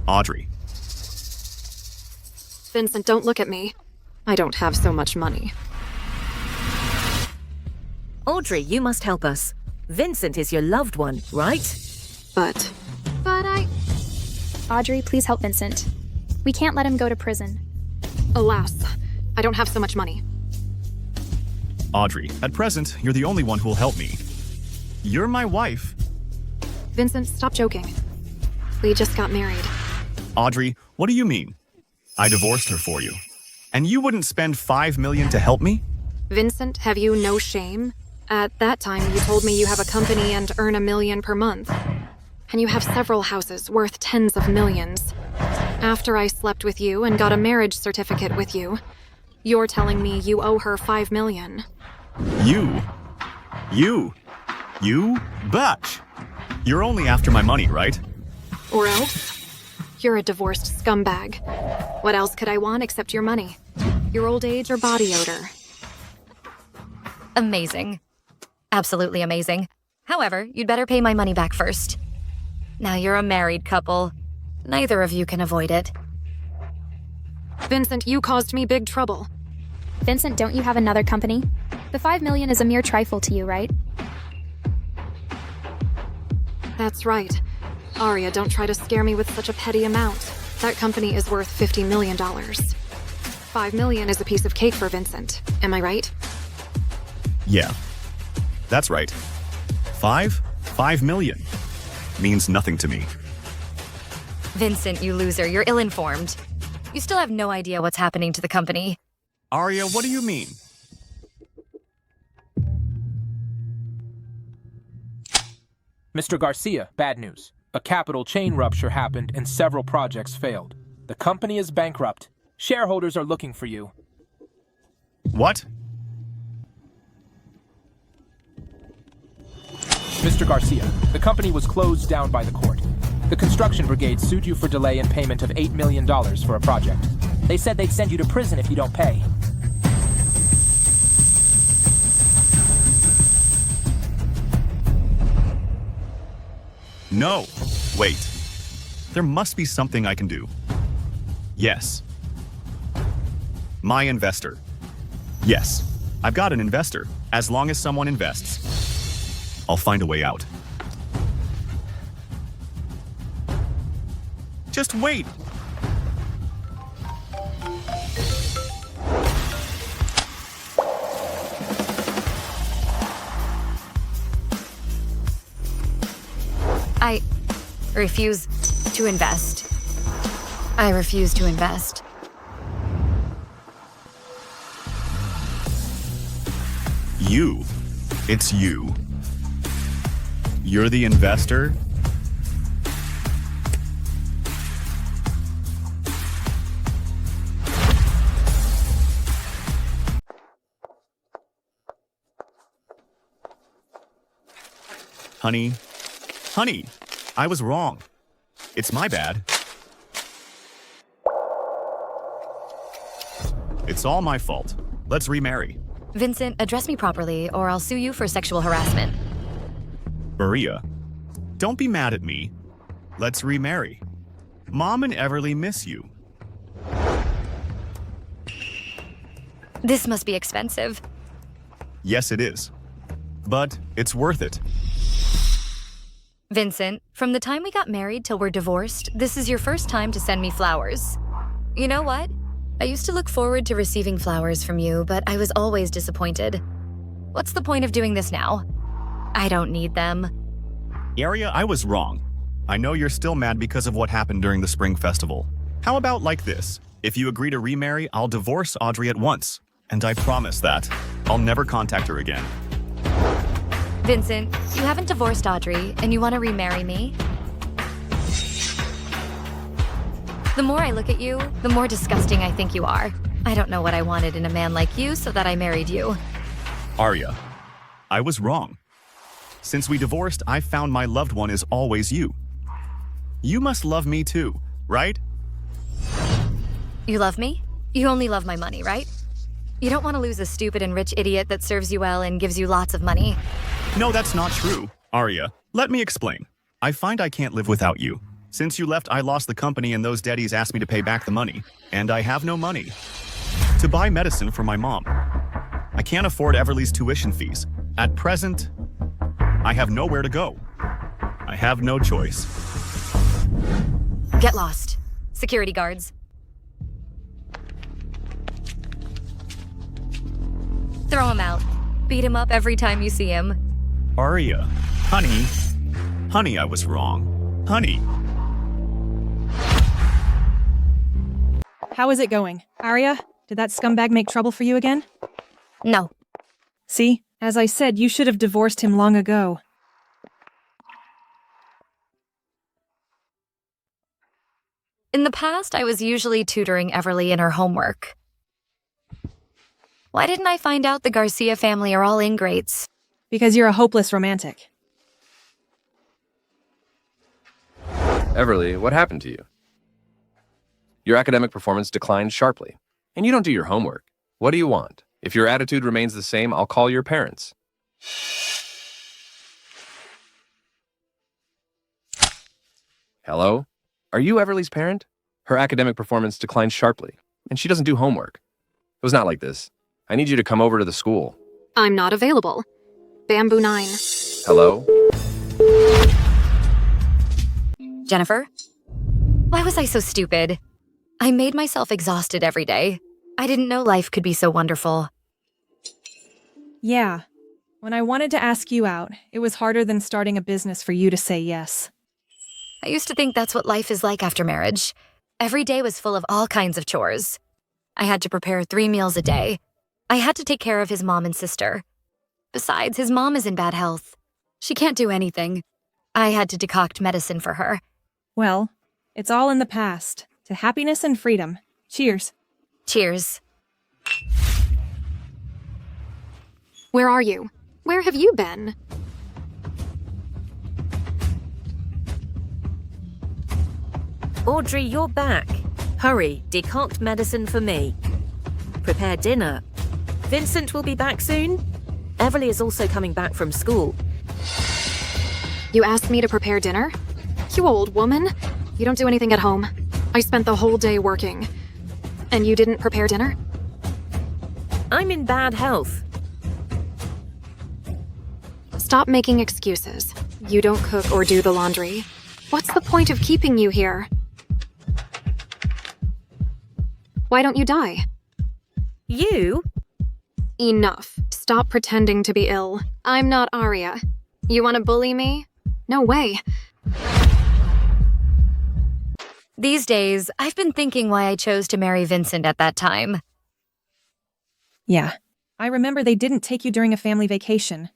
Audrey. Vincent, don't look at me. I don't have so much money. Audrey, you must help us. Vincent is your loved one, right? But Audrey, please help Vincent. We can't let him go to prison. alas, I don't have so much money. Audrey, at present, you're the only one who'll help me. You're my wife. Vincent, stop joking. We just got married. Audrey, what do you mean? I divorced her for you. And you wouldn't spend $5 million to help me? Vincent, have you no shame? At that time, you told me you have a company and earn $1 million per month. And you have several houses worth tens of millions. After I slept with you and got a marriage certificate with you, you're telling me you owe her $5 million. You batch. You're only after my money, right? Or else, you're a divorced scumbag. What else could I want except your money? Your old age or body odor? Amazing. Absolutely amazing. However, you'd better pay my money back first. Now you're a married couple. Neither of you can avoid it. Vincent, you caused me big trouble. Vincent, don't you have another company? The $5 million is a mere trifle to you, right? That's right. Arya, don't try to scare me with such a petty amount. That company is worth $50 million. $5 million is a piece of cake for Vincent. Am I right? Yeah, that's right. $5 million means nothing to me. Vincent, you loser, you're ill-informed. You still have no idea what's happening to the company. Arya, what do you mean? Mr. Garcia, bad news. A capital chain rupture happened and several projects failed. The company is bankrupt. Shareholders are looking for you. What? Mr. Garcia, the company was closed down by the court. The construction brigade sued you for delay in payment of $8 million for a project. They said they'd send you to prison if you don't pay. No. Wait. There must be something I can do. Yes. My investor. Yes. I've got an investor. As long as someone invests, I'll find a way out. Just wait. I refuse to invest. I refuse to invest. You. It's you. You're the investor? Honey, I was wrong. It's my bad. It's all my fault. Let's remarry. Vincent, address me properly, or I'll sue you for sexual harassment. Maria, don't be mad at me. Let's remarry. Mom and Everly miss you. This must be expensive. Yes, it is. But it's worth it. Vincent, from the time we got married till we're divorced, this is your first time to send me flowers. You know what? I used to look forward to receiving flowers from you, but I was always disappointed. What's the point of doing this now? I don't need them. Arya, I was wrong. I know you're still mad because of what happened during the spring festival. How about like this? If you agree to remarry, I'll divorce Audrey at once. And I promise that I'll never contact her again. Vincent, you haven't divorced Audrey, and you want to remarry me? The more I look at you, the more disgusting I think you are. I don't know what I wanted in a man like you, so that I married you. Arya, I was wrong. Since we divorced, I found my loved one is always you. You must love me too, right? You love me? You only love my money, right? You don't want to lose a stupid and rich idiot that serves you well and gives you lots of money. No, that's not true. Arya, let me explain. I find I can't live without you. Since you left, I lost the company and those daddies asked me to pay back the money. And I have no money to buy medicine for my mom. I can't afford Everly's tuition fees. At present, I have nowhere to go. I have no choice. Get lost. Security guards. Throw him out. Beat him up every time you see him. Arya, honey, I was wrong. Honey. How is it going? Arya, did that scumbag make trouble for you again? No. See? As I said, you should have divorced him long ago. In the past, I was usually tutoring Everly in her homework. Why didn't I find out the Garcia family are all ingrates? Because you're a hopeless romantic. Everly, what happened to you? Your academic performance declined sharply, and you don't do your homework. What do you want? If your attitude remains the same, I'll call your parents. Hello? Are you Everly's parent? Her academic performance declined sharply, and she doesn't do homework. It was not like this. I need you to come over to the school. I'm not available. Bamboo 9. Hello? Jennifer? Why was I so stupid? I made myself exhausted every day. I didn't know life could be so wonderful. Yeah. When I wanted to ask you out, it was harder than starting a business for you to say yes. I used to think that's what life is like after marriage. Every day was full of all kinds of chores. I had to prepare 3 meals a day. I had to take care of his mom and sister. Besides, his mom is in bad health. She can't do anything. I had to decoct medicine for her. Well, it's all in the past. To happiness and freedom. Cheers. Cheers. Where are you? Where have you been? Audrey, you're back. Hurry, decoct medicine for me. Prepare dinner. Vincent will be back soon. Everly is also coming back from school. You asked me to prepare dinner? You old woman. You don't do anything at home. I spent the whole day working. And you didn't prepare dinner? I'm in bad health. Stop making excuses. You don't cook or do the laundry. What's the point of keeping you here? Why don't you die? You? Enough. Stop pretending to be ill. I'm not Arya. You want to bully me? No way. These days, I've been thinking why I chose to marry Vincent at that time. Yeah. I remember they didn't take you during a family vacation.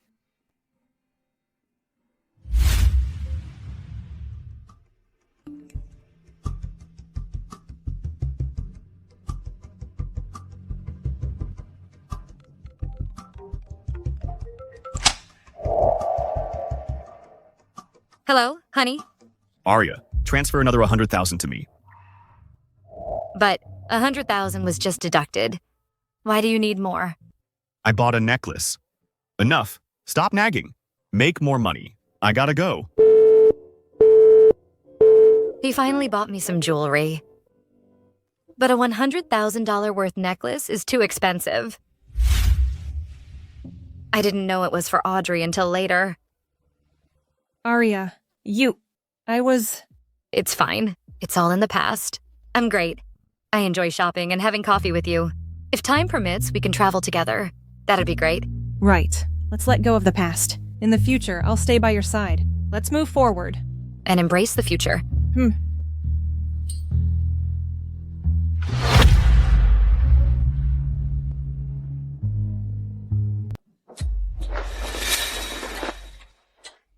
Hello, honey? Arya, transfer another 100,000 to me. But 100,000 was just deducted. Why do you need more? I bought a necklace. Enough. Stop nagging. Make more money. I gotta go. He finally bought me some jewelry. But a $100,000 worth necklace is too expensive. I didn't know it was for Audrey until later. Arya, It's fine. It's all in the past. I'm great. I enjoy shopping and having coffee with you. If time permits, we can travel together. That'd be great. Right. Let's let go of the past. In the future, I'll stay by your side. Let's move forward. And embrace the future.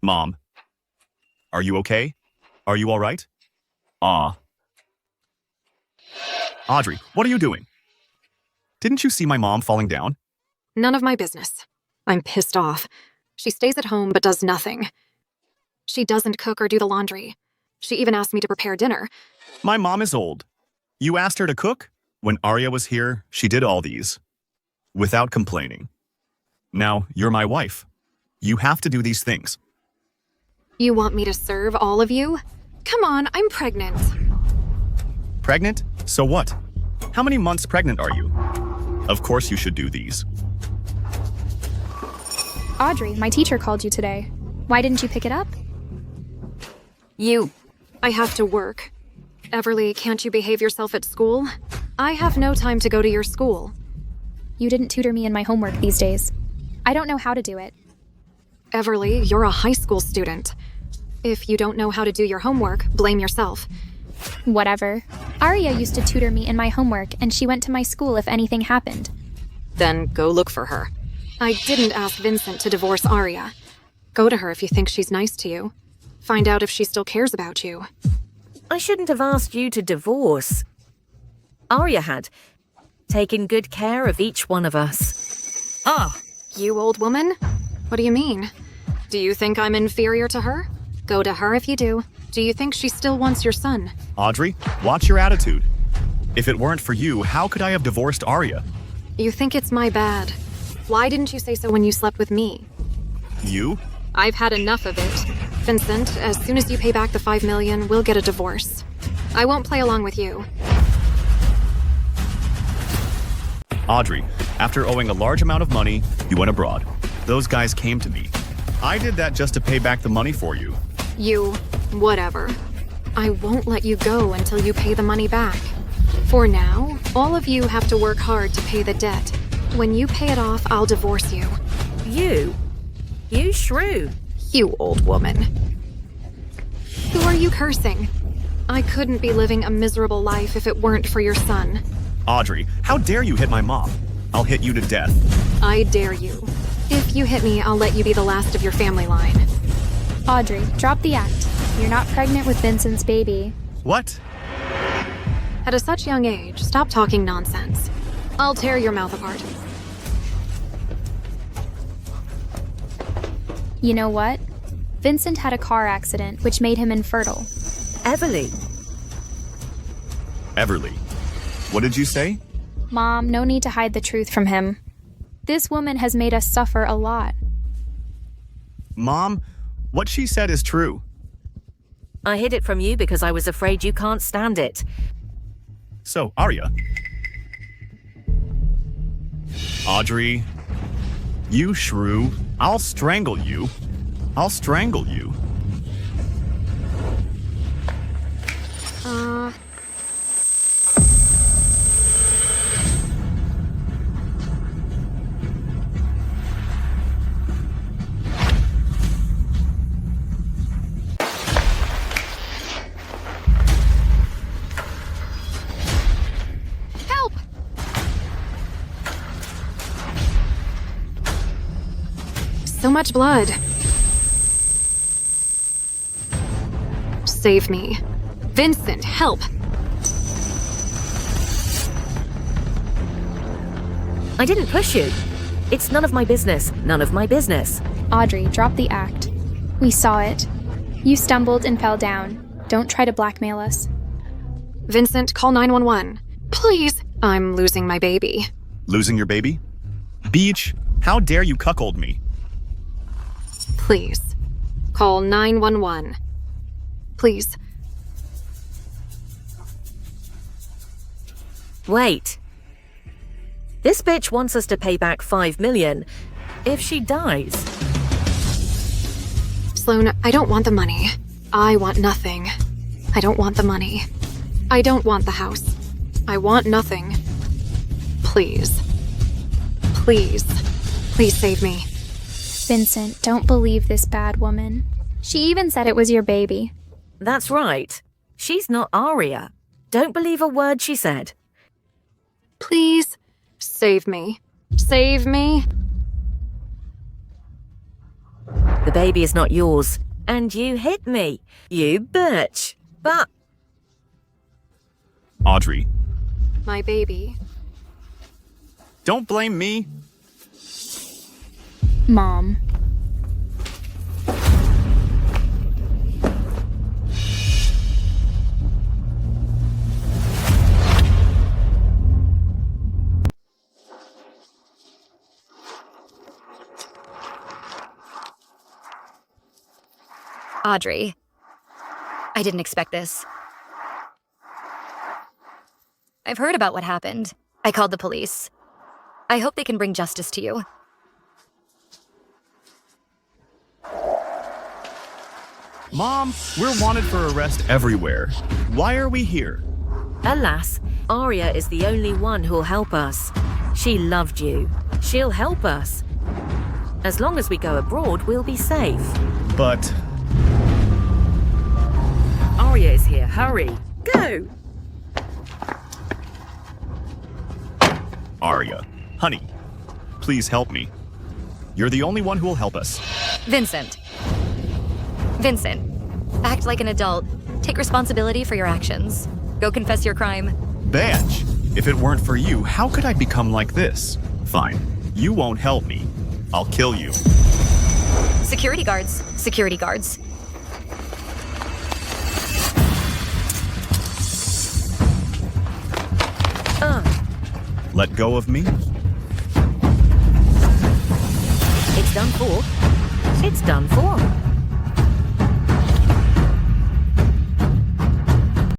Mom. Are you okay? Are you all right? Audrey, what are you doing? Didn't you see my mom falling down? None of my business. I'm pissed off. She stays at home but does nothing. She doesn't cook or do the laundry. She even asked me to prepare dinner. My mom is old. You asked her to cook? When Arya was here, she did all these. Without complaining. Now, you're my wife. You have to do these things. You want me to serve all of you? Come on, I'm pregnant. Pregnant? So what? How many months pregnant are you? Of course you should do these. Audrey, my teacher called you today. Why didn't you pick it up? I have to work. Everly, can't you behave yourself at school? I have no time to go to your school. You didn't tutor me in my homework these days. I don't know how to do it. Everly, you're a high school student. If you don't know how to do your homework, blame yourself. Whatever. Arya used to tutor me in my homework, and she went to my school if anything happened. Then go look for her. I didn't ask Vincent to divorce Arya. Go to her if you think she's nice to you. Find out if she still cares about you. I shouldn't have asked you to divorce. Arya had taken good care of each one of us. You old woman? What do you mean? Do you think I'm inferior to her? Go to her if you do. Do you think she still wants your son? Audrey, watch your attitude. If it weren't for you, how could I have divorced Arya? You think it's my bad. Why didn't you say so when you slept with me? You? I've had enough of it. Vincent, as soon as you pay back the $5 million, we'll get a divorce. I won't play along with you. Audrey, after owing a large amount of money, you went abroad. Those guys came to me. I did that just to pay back the money for you. Whatever. I won't let you go until you pay the money back. For now, all of you have to work hard to pay the debt. When you pay it off, I'll divorce you. You? You shrew. You old woman. Who are you cursing? I couldn't be living a miserable life if it weren't for your son. Audrey, how dare you hit my mom? I'll hit you to death. I dare you. If you hit me, I'll let you be the last of your family line. Audrey, drop the act. You're not pregnant with Vincent's baby. What? At a such young age, stop talking nonsense. I'll tear your mouth apart. You know what? Vincent had a car accident, which made him infertile. Everly. Everly. What did you say? Mom, no need to hide the truth from him. This woman has made us suffer a lot. Mom, what she said is true. I hid it from you because I was afraid you can't stand it. So, Arya. Audrey. You shrew. I'll strangle you. I'll strangle you. Help! So much blood. Save me. Vincent, help! I didn't push you. It's none of my business. None of my business. Audrey, drop the act. We saw it. You stumbled and fell down. Don't try to blackmail us. Vincent, call 911. Please. I'm losing my baby. Losing your baby? Beach, how dare you cuckold me? Please. Call 911. Please. Wait. This bitch wants us to pay back $5 million if she dies. Sloan, I don't want the money. I want nothing. I don't want the money. I don't want the house. I want nothing. Please. Please. Please save me. Vincent, don't believe this bad woman. She even said it was your baby. That's right. She's not Arya. Don't believe a word she said. Please. Save me. Save me. The baby is not yours. And you hit me. You bitch. But... Audrey. My baby. Don't blame me. Mom. Audrey. I didn't expect this. I've heard about what happened. I called the police. I hope they can bring justice to you. Mom, we're wanted for arrest everywhere. Why are we here? Alas, Arya is the only one who'll help us. She loved you. She'll help us. As long as we go abroad, we'll be safe. But... Arya is here. Hurry. Go! Arya, honey, please help me. You're the only one who will help us. Vincent. Vincent, act like an adult. Take responsibility for your actions. Go confess your crime. Badge, if it weren't for you, how could I become like this? Fine, you won't help me. I'll kill you. Security guards. Security guards. Let go of me. It's done for. It's done for.